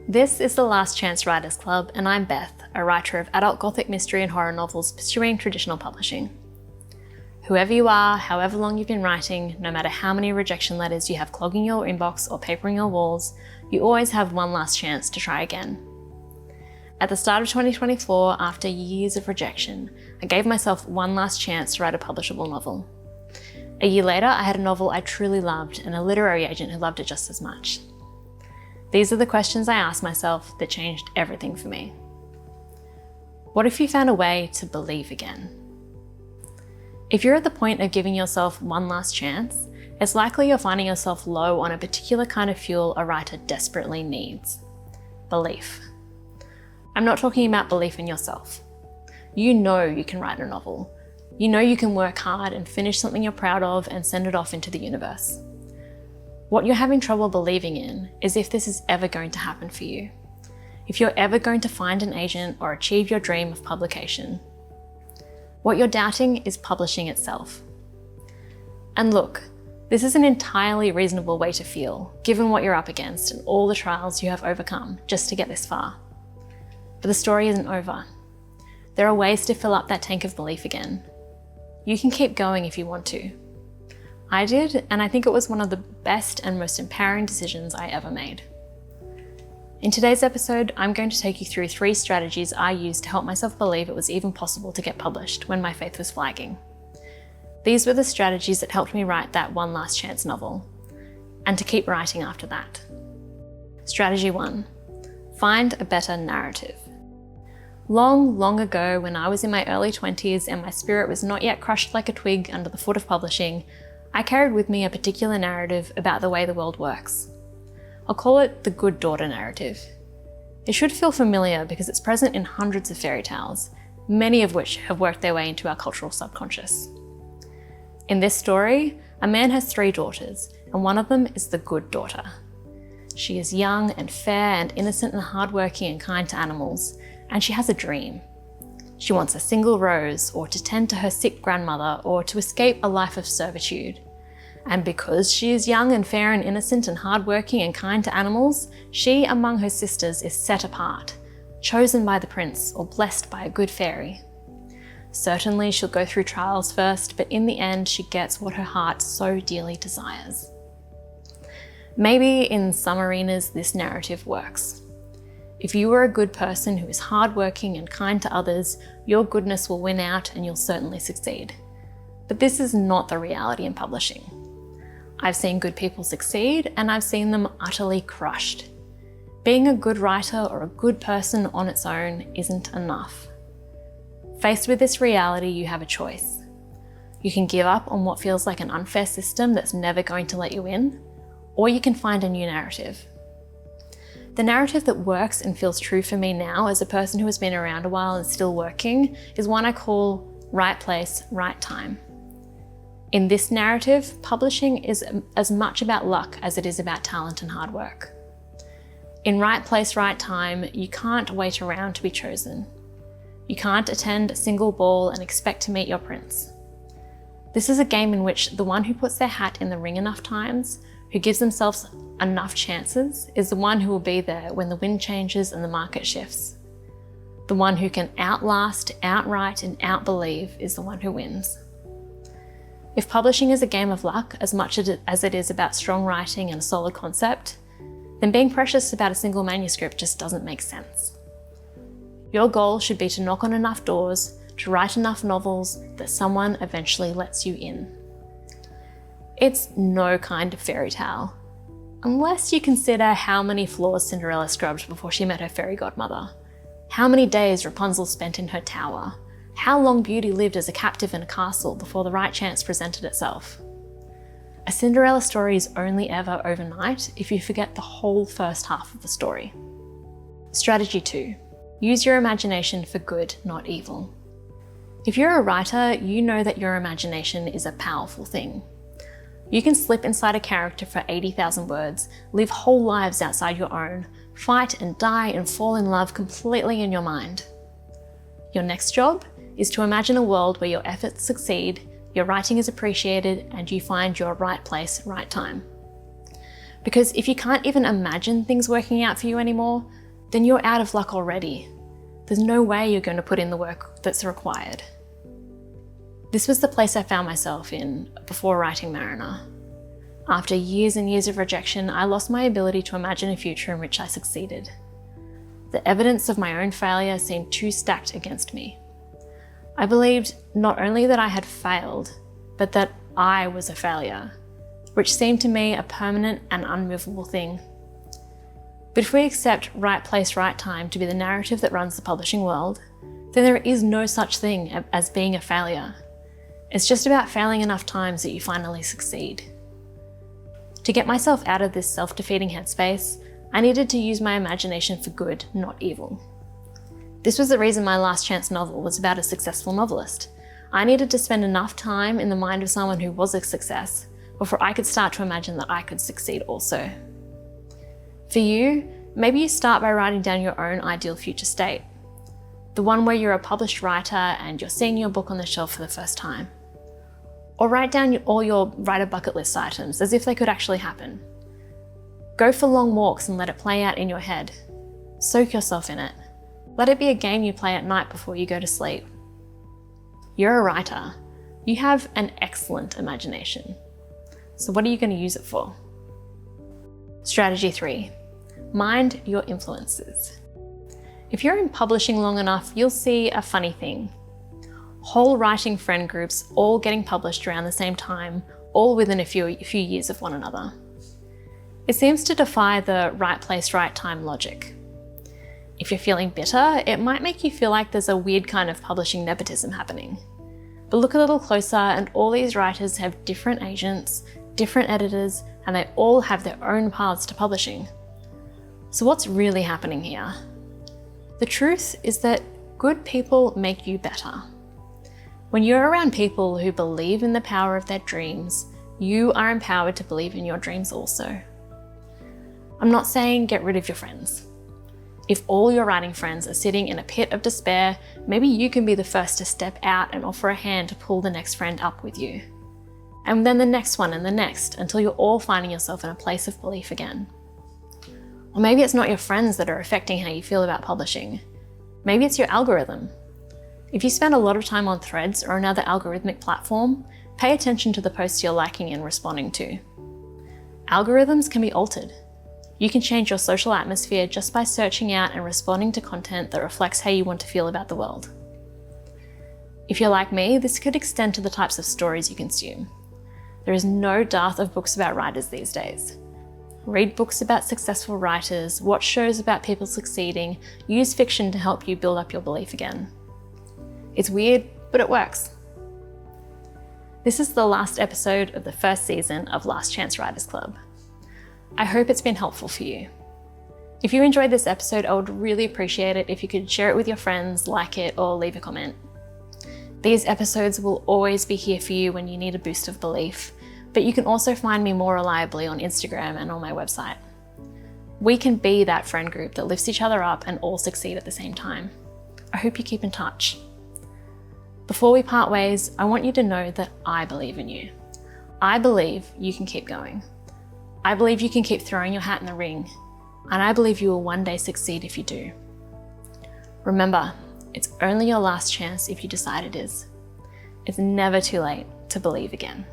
This is the Last Chance Writers Club, and I'm Beth, a writer of adult gothic mystery and horror novels pursuing traditional publishing. Whoever you are, however long you've been writing, no matter how many rejection letters you have clogging your inbox or papering your walls, you always have one last chance to try again. At the start of 2024, after years of rejection, I gave myself one last chance to write a publishable novel. A year later, I had a novel I truly loved and a literary agent who loved it just as much. These are the questions I asked myself that changed everything for me. What if you found a way to believe again? If you're at the point of giving yourself one last chance, it's likely you're finding yourself low on a particular kind of fuel a writer desperately needs: belief. I'm not talking about belief in yourself. You know you can write a novel. You know you can work hard and finish something you're proud of and send it off into the universe. What you're having trouble believing in is if this is ever going to happen for you. If you're ever going to find an agent or achieve your dream of publication. What you're doubting is publishing itself. And look, this is an entirely reasonable way to feel, given what you're up against and all the trials you have overcome just to get this far. But the story isn't over. There are ways to fill up that tank of belief again. You can keep going if you want to. I did, and I think it was one of the best and most empowering decisions I ever made. In today's episode, I'm going to take you through 3 strategies I used to help myself believe it was even possible to get published when my faith was flagging. These were the strategies that helped me write that one last chance novel, and to keep writing after that. Strategy 1. Find a better narrative. Long ago, when I was in my early 20s and my spirit was not yet crushed like a twig under the foot of publishing, I carried with me a particular narrative about the way the world works. I'll call it the good daughter narrative. It should feel familiar because it's present in hundreds of fairy tales, many of which have worked their way into our cultural subconscious. In this story, a man has 3 daughters, and one of them is the good daughter. She is young and fair and innocent and hardworking and kind to animals, and she has a dream. She wants a single rose, or to tend to her sick grandmother, or to escape a life of servitude. And because she is young and fair and innocent and hardworking and kind to animals, she among her sisters is set apart, chosen by the prince or blessed by a good fairy. Certainly she'll go through trials first, but in the end she gets what her heart so dearly desires. Maybe in some arenas this narrative works. If you are a good person who is hardworking and kind to others, your goodness will win out and you'll certainly succeed. But this is not the reality in publishing. I've seen good people succeed and I've seen them utterly crushed. Being a good writer or a good person on its own isn't enough. Faced with this reality, you have a choice. You can give up on what feels like an unfair system that's never going to let you in, or you can find a new narrative. The narrative that works and feels true for me now as a person who has been around a while and still working is one I call right place, right time. In this narrative, publishing is as much about luck as it is about talent and hard work. In right place, right time, you can't wait around to be chosen. You can't attend a single ball and expect to meet your prince. This is a game in which the one who puts their hat in the ring enough times, who gives themselves enough chances, is the one who will be there when the wind changes and the market shifts. The one who can outlast, outwrite, and outbelieve is the one who wins. If publishing is a game of luck as much as it is about strong writing and a solid concept, then being precious about a single manuscript just doesn't make sense. Your goal should be to knock on enough doors, to write enough novels that someone eventually lets you in. It's no kind of fairy tale, unless you consider how many floors Cinderella scrubbed before she met her fairy godmother, how many days Rapunzel spent in her tower, how long Beauty lived as a captive in a castle before the right chance presented itself. A Cinderella story is only ever overnight if you forget the whole first half of the story. Strategy 2. Use your imagination for good, not evil. If you're a writer, you know that your imagination is a powerful thing. You can slip inside a character for 80,000 words, live whole lives outside your own, fight and die and fall in love completely in your mind. Your next job is to imagine a world where your efforts succeed, your writing is appreciated, and you find your right place, right time. Because if you can't even imagine things working out for you anymore, then you're out of luck already. There's no way you're going to put in the work that's required. This was the place I found myself in before writing Mariner. After years and years of rejection, I lost my ability to imagine a future in which I succeeded. The evidence of my own failure seemed too stacked against me. I believed not only that I had failed, but that I was a failure, which seemed to me a permanent and unmovable thing. But if we accept right place, right time to be the narrative that runs the publishing world, then there is no such thing as being a failure. It's just about failing enough times that you finally succeed. To get myself out of this self-defeating headspace, I needed to use my imagination for good, not evil. This was the reason my Last Chance novel was about a successful novelist. I needed to spend enough time in the mind of someone who was a success before I could start to imagine that I could succeed also. For you, maybe you start by writing down your own ideal future state. The one where you're a published writer and you're seeing your book on the shelf for the first time. Or write down all your writer bucket list items as if they could actually happen. Go for long walks and let it play out in your head. Soak yourself in it. Let it be a game you play at night before you go to sleep. You're a writer. You have an excellent imagination. So what are you going to use it for? Strategy 3. Mind your influences. If you're in publishing long enough, you'll see a funny thing. Whole writing friend groups all getting published around the same time, all within a few years of one another. It seems to defy the right place, right time logic. If you're feeling bitter, it might make you feel like there's a weird kind of publishing nepotism happening. But look a little closer and all these writers have different agents, different editors, and they all have their own paths to publishing. So what's really happening here? The truth is that good people make you better. When you're around people who believe in the power of their dreams, you are empowered to believe in your dreams also. I'm not saying get rid of your friends. If all your writing friends are sitting in a pit of despair, maybe you can be the first to step out and offer a hand to pull the next friend up with you. And then the next one and the next, until you're all finding yourself in a place of belief again. Or maybe it's not your friends that are affecting how you feel about publishing. Maybe it's your algorithm. If you spend a lot of time on Threads or another algorithmic platform, pay attention to the posts you're liking and responding to. Algorithms can be altered. You can change your social atmosphere just by searching out and responding to content that reflects how you want to feel about the world. If you're like me, this could extend to the types of stories you consume. There is no dearth of books about writers these days. Read books about successful writers, watch shows about people succeeding, use fiction to help you build up your belief again. It's weird, but it works. This is the last episode of the first season of Last Chance Writers Club. I hope it's been helpful for you. If you enjoyed this episode, I would really appreciate it if you could share it with your friends, like it, or leave a comment. These episodes will always be here for you when you need a boost of belief, but you can also find me more reliably on Instagram and on my website. We can be that friend group that lifts each other up and all succeed at the same time. I hope you keep in touch. Before we part ways, I want you to know that I believe in you. I believe you can keep going. I believe you can keep throwing your hat in the ring, and I believe you will one day succeed if you do. Remember, it's only your last chance if you decide it is. It's never too late to believe again.